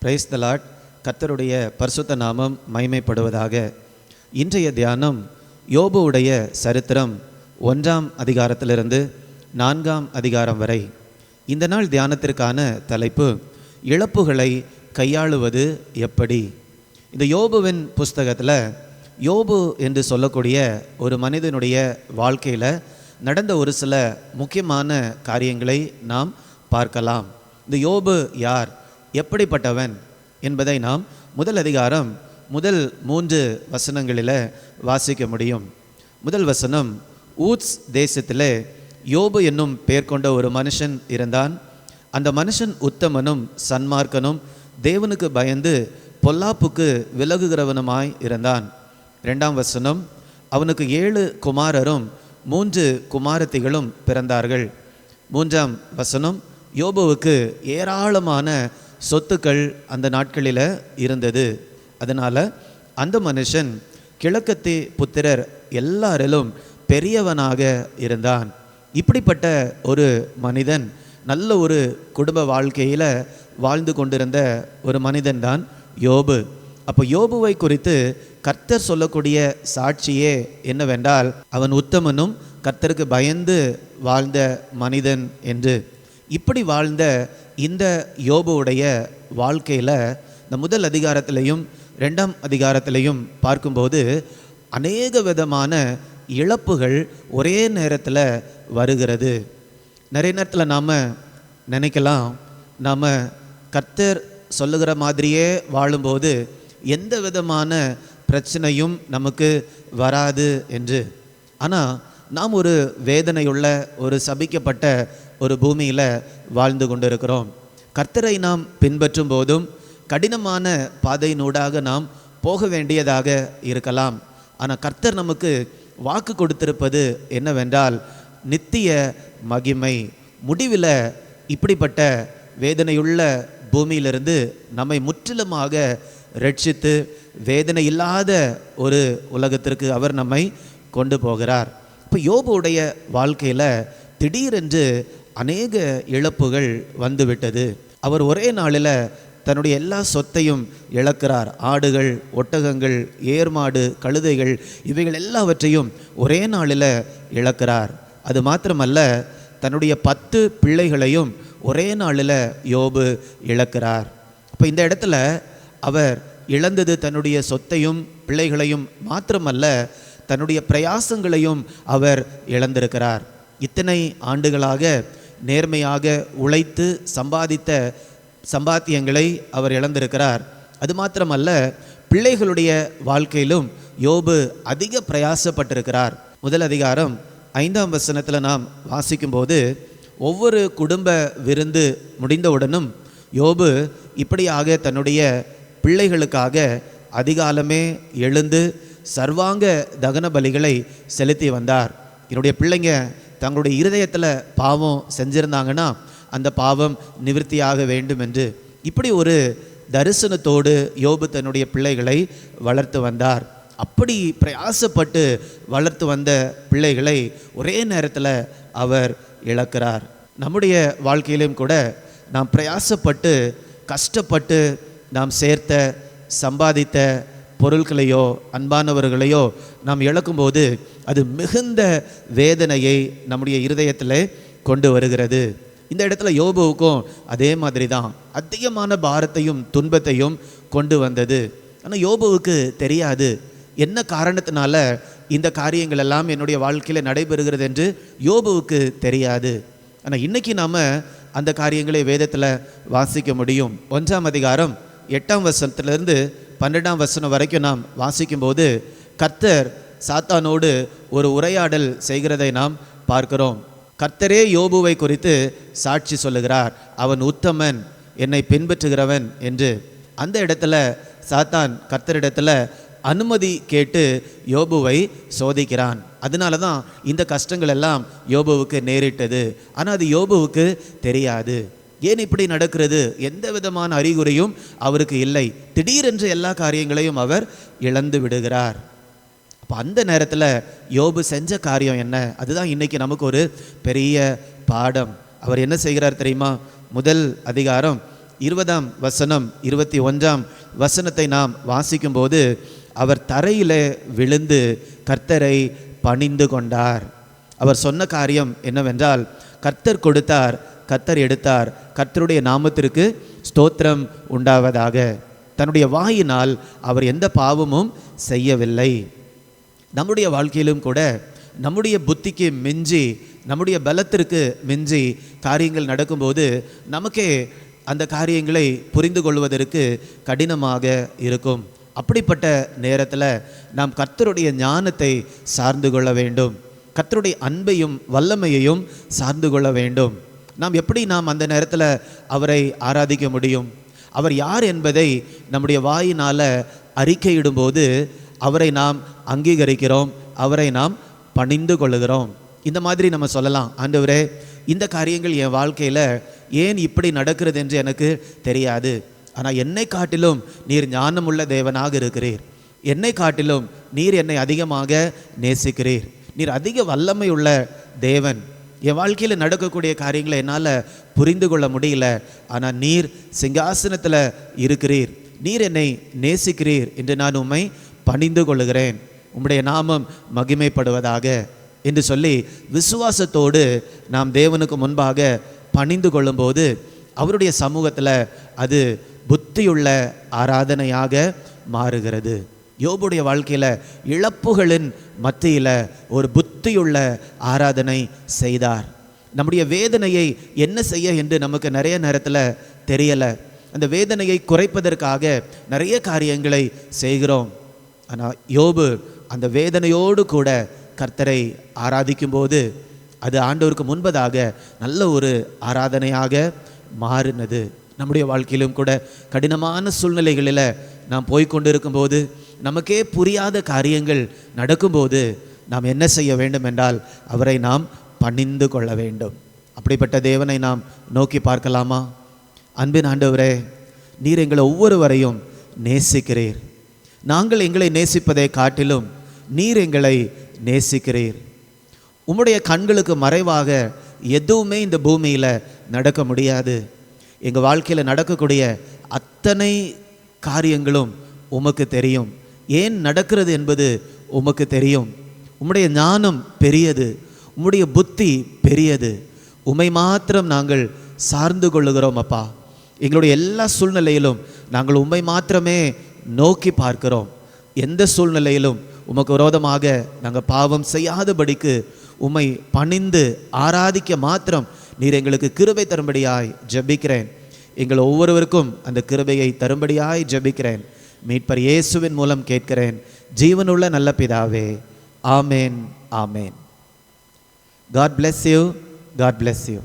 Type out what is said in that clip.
Praise the Lord. கர்த்தருடைய பரிசுத்த நாமம் மகிமைப்படுவதாக. இன்றைய தியானம் யோபுவுடைய சரித்திரம் 1ஆம் அதிகாரத்திலிருந்து 4ஆம் அதிகாரம் வரை. இந்த நாள் தியானத்திற்கான தலைப்பு இழப்புகளை கையாளுவது எப்படி. இந்த யோபுவின் புஸ்தகத்தில் யோபு என்று சொல்லக்கூடிய ஒரு மனிதனுடைய வாழ்க்கையில் நடந்த ஒரு சில முக்கியமான காரியங்களை நாம் பார்க்கலாம். இந்த யோபு யார், எப்படிப்பட்டவன் என்பதை நாம் முதல் அதிகாரம் முதல் 3 வசனங்களில் வாசிக்க முடியும். முதல் வசனம், ஊத்ஸ் தேசத்திலே யோபு என்னும் பெயர் கொண்ட ஒரு மனுஷன் இருந்தான். அந்த மனுஷன் உத்தமனும் சன்மார்க்கனும் தேவனுக்கு பயந்து பொல்லாப்புக்கு விலகுகிறவனுமாய் இருந்தான். 2ஆம் வசனம், அவனுக்கு 7 குமாரரும் 3 குமாரத்திகளும் பிறந்தார்கள். 3ஆம் வசனம், யோபுவுக்கு ஏராளமான சொத்துக்கள் அந்த நாட்களில் இருந்தது. அதனால் அந்த மனுஷன் கிழக்கத்தி புத்திரர் எல்லாரிலும் பெரியவனாக இருந்தான். இப்படிப்பட்ட ஒரு மனிதன் நல்ல ஒரு குடும்ப வாழ்க்கையில் வாழ்ந்து கொண்டிருந்த ஒரு மனிதன்தான் யோபு. அப்போ யோபுவை குறித்து கர்த்தர் சொல்லக்கூடிய சாட்சியே என்னவென்றால், அவன் உத்தமனும் கர்த்தருக்கு பயந்து வாழ்ந்த மனிதன் என்று. இப்படி வாழ்ந்த இந்த யோபுவுடைய வாழ்க்கையில் இந்த முதல் அதிகாரத்திலையும் 2ஆம் அதிகாரத்திலையும் பார்க்கும்போது அநேக விதமான இழப்புகள் ஒரே நேரத்தில் வருகிறது. நிறைய நேரத்தில் நாம் நினைக்கலாம், நாம் கர்த்தர் சொல்லுகிற மாதிரியே வாழும்போது எந்த விதமான பிரச்சனையும் நமக்கு வராது என்று. ஆனால் நாம் ஒரு வேதனையுள்ள ஒரு சபிக்கப்பட்ட ஒரு பூமியில் வாழ்ந்து கொண்டிருக்கிறோம். கர்த்தரை நாம் பின்பற்றும் போதும் கடினமான பாதையினூடாக நாம் போக வேண்டியதாக இருக்கலாம். ஆனால் கர்த்தர் நமக்கு வாக்கு கொடுத்திருப்பது என்னவென்றால், நித்திய மகிமை. முடிவில் இப்படிப்பட்ட வேதனையுள்ள பூமியிலிருந்து நம்மை முற்றிலுமாக ரட்சித்து வேதனை இல்லாத ஒரு உலகத்திற்கு அவர் நம்மை கொண்டு போகிறார். இப்போ யோபுடைய வாழ்க்கையில் திடீரென்று அநேக இழப்புகள் வந்துவிட்டது. அவர் ஒரே நாளில் தன்னுடைய எல்லா சொத்தையும் இழக்கிறார். ஆடுகள், ஒட்டகங்கள், ஏர்மாடு, கழுதைகள், இவைகள் எல்லாவற்றையும் ஒரே நாளில் இழக்கிறார். அது மாத்திரமல்ல, தன்னுடைய 10 பிள்ளைகளையும் ஒரே நாளில் யோபு இழக்கிறார். இப்போ இந்த இடத்துல அவர் இழந்தது தன்னுடைய சொத்தையும் பிள்ளைகளையும் மாத்திரமல்ல, தன்னுடைய பிரயாசங்களையும் அவர் இழந்திருக்கிறார். இத்தனை ஆண்டுகளாக நேர்மையாக உழைத்து சம்பாதித்த சம்பாத்தியங்களை அவர் இழந்திருக்கிறார். அது மாத்திரமல்ல, பிள்ளைகளுடைய வாழ்க்கையிலும் யோபு அதிக பிரயாசப்பட்டிருக்கிறார். முதல் அதிகாரம் 5ஆம் வசனத்தில் நாம் வாசிக்கும்போது, ஒவ்வொரு குடும்ப விருந்து முடிந்தவுடனும் யோபு இப்படியாக தன்னுடைய பிள்ளைகளுக்காக அதிகாலமே எழுந்து சர்வாங்க தகன பலிகளை செலுத்தி வந்தார். என்னுடைய பிள்ளைங்க தங்களுடைய இருதயத்தில் பாவம் செஞ்சிருந்தாங்கன்னா அந்த பாவம் நிவர்த்தியாக வேண்டும் என்று இப்படி ஒரு தரிசனத்தோடு யோபு தன்னுடைய பிள்ளைகளை வளர்த்து வந்தார். அப்படி பிரயாசப்பட்டு வளர்த்து வந்த பிள்ளைகளை ஒரே நேரத்தில் அவர் இழக்கிறார். நம்முடைய வாழ்க்கையிலும் கூட நாம் பிரயாசப்பட்டு கஷ்டப்பட்டு நாம் சேர்த்த சம்பாதித்த பொருட்களையோ அன்பானவர்களையோ நாம் இழக்கும்போது அது மிகுந்த வேதனையை நம்முடைய இருதயத்தில் கொண்டு வருகிறது. இந்த இடத்துல யோபுவுக்கும் அதே மாதிரி தான் அதிகமான பாரத்தையும் துன்பத்தையும் கொண்டு வந்தது. ஆனால் யோபுவுக்கு தெரியாது என்ன காரணத்தினால இந்த காரியங்கள் எல்லாம் என்னுடைய வாழ்க்கையில் நடைபெறுகிறது என்று யோபுவுக்கு தெரியாது. ஆனால் இன்றைக்கி நாம் அந்த காரியங்களை வேதத்தில் வாசிக்க முடியும். 1ஆம் அதிகாரம் 8ஆம் வசனத்திலிருந்து 12ஆம் வசனம் வரைக்கும் நாம் வாசிக்கும்போது கர்த்தர் சாத்தானோடு ஒரு உரையாடல் செய்கிறதை நாம் பார்க்கிறோம். கர்த்தரே யோபுவை குறித்து சாட்சி சொல்லுகிறார், அவன் உத்தமன், என்னை பின்பற்றுகிறவன் என்று. அந்த இடத்துல சாத்தான் கர்த்தரிடத்தில் அனுமதி கேட்டு யோபுவை சோதிக்கிறான். அதனால தான் இந்த கஷ்டங்கள் எல்லாம் யோபுவுக்கு நேரிட்டது. ஆனால் அது யோபுவுக்கு தெரியாது. ஏன் இப்படி நடக்கிறது? எந்த விதமான அறிகுறியும் அவருக்கு இல்லை. திடீரென்று எல்லா காரியங்களையும் அவர் இழந்து விடுகிறார். அப்போ அந்த நேரத்தில் யோபு செஞ்ச காரியம் என்ன? அதுதான் இன்றைக்கி நமக்கு ஒரு பெரிய பாடம். அவர் என்ன செய்கிறார் தெரியுமா? முதல் அதிகாரம் 20ஆம் வசனம் 21ஆம் வசனத்தை நாம் வாசிக்கும்போது, அவர் தரையிலே விழுந்து கர்த்தரை பணிந்து கொண்டார். அவர் சொன்ன காரியம் என்னவென்றால், கர்த்தர் கொடுத்தார், கர்த்தர் எடுத்தார், கர்த்தருடைய நாமத்திற்கு ஸ்தோத்திரம் உண்டாவதாக. தன்னுடைய வாயினால் அவர் எந்த பாவமும் செய்யவில்லை. நம்முடைய வாழ்க்கையிலும் கூட நம்முடைய புத்திக்கு மிஞ்சி, நம்முடைய பலத்திற்கு மிஞ்சி காரியங்கள் நடக்கும்போது நமக்கே அந்த காரியங்களை புரிந்து கொள்வதற்கு கடினமாக இருக்கும். அப்படிப்பட்ட நேரத்தில் நாம் கர்த்தருடைய ஞானத்தை சார்ந்து கொள்ள வேண்டும். கர்த்தருடைய அன்பையும் வல்லமையையும் சார்ந்து கொள்ள வேண்டும். நாம் எப்படி அந்த நேரத்தில் அவரை ஆராதிக்க முடியும்? அவர் யார் என்பதை நம்முடைய வாயினால் அறிக்கையிடும்போது அவரை நாம் அங்கீகரிக்கிறோம், அவரை நாம் பணிந்து கொள்ளுகிறோம். இந்த மாதிரி நம்ம சொல்லலாம், ஆண்டவரே, இந்த காரியங்கள் என் வாழ்க்கையில் ஏன் இப்படி நடக்கிறது என்று எனக்கு தெரியாது. ஆனால் என்னை காட்டிலும் நீர் ஞானமுள்ள தேவனாக இருக்கிறீர். என்னை காட்டிலும் நீர் என்னை அதிகமாக நேசிக்கிறீர். நீர் அதிக வல்லமை உள்ள தேவன். என் வாழ்க்கையில் நடக்கக்கூடிய காரியங்களை என்னால் புரிந்து கொள்ள முடியல. ஆனால் நீர் சிங்காசனத்தில் இருக்கிறீர், நீர் என்னை நேசிக்கிறீர் என்று நான் உம்மை பணிந்து கொள்ளுகிறேன். உம்முடைய நாமம் மகிமைப்படுவதாக என்று சொல்லி விசுவாசத்தோடு நாம் தேவனுக்கு முன்பாக பணிந்து கொள்ளும்போது அவருடைய சமூகத்தில் அது புத்தியுள்ள ஆராதனையாக மாறுகிறது. யோபுடைய வாழ்க்கையில் இழப்புகளின் மத்தியில் ஒரு புத்தியுள்ள ஆராதனை செய்தார். நம்முடைய வேதனையை என்ன செய்ய என்று நமக்கு நிறைய நேரத்தில் தெரியலை. அந்த வேதனையை குறைப்பதற்காக நிறைய காரியங்களை செய்கிறோம். ஆனால் யோபு அந்த வேதனையோடு கூட கர்த்தரை ஆராதிக்கும்போது அது ஆண்டவருக்கு முன்பதாக நல்ல ஒரு ஆராதனையாக மாறினது. நம்முடைய வாழ்க்கையிலும் கூட கடினமான சூழ்நிலைகளில் நாம் போய்கொண்டிருக்கும்போது, நமக்கே புரியாத காரியங்கள் நடக்கும்போது நாம் என்ன செய்ய வேண்டும் என்றால் அவரை நாம் பணிந்து கொள்ள வேண்டும். அப்படிப்பட்ட தேவனை நாம் நோக்கி பார்க்கலாமா? அன்பின் ஆண்டவரே, நீர் எங்களை ஒவ்வொருவரையும் நேசிக்கிறீர். நாங்கள் எங்களை நேசிப்பதை காட்டிலும் நீர் எங்களை நேசிக்கிறீர். உம்முடைய கண்களுக்கு மறைவாக எதுவுமே இந்த பூமியில் நடக்க முடியாது. எங்கள் வாழ்க்கையில் நடக்கக்கூடிய அத்தனை காரியங்களும் உமக்கு தெரியும். ஏன் நடக்கிறது என்பது உமக்கு தெரியும். உம்முடைய ஞானம் பெரியது, உம்முடைய புத்தி பெரியது. உம்மை மாத்திரம் நாங்கள் சார்ந்து கொள்ளுகிறோம் அப்பா. எங்களுடைய எல்லா சூழ்நிலையிலும் நாங்கள் உம்மை மாத்திரமே நோக்கி பார்க்கிறோம். எந்த சூழ்நிலையிலும் உமக்கு விரோதமாக நாங்கள் பாவம் செய்யாதபடிக்கு உம்மை பணிந்து ஆராதிக்க மாத்திரம் நீர் எங்களுக்கு கிருபை தரும்படியாய் ஜெபிக்கிறேன். எங்கள் ஒவ்வொருவருக்கும் அந்த கிருபையை தரும்படியாய் ஜெபிக்கிறேன். மீட்பர் இயேசுவின் மூலம் கேட்கிறேன், ஜீவனுள்ள நல்ல பிதாவே. ஆமேன், ஆமேன். God bless you. God bless you.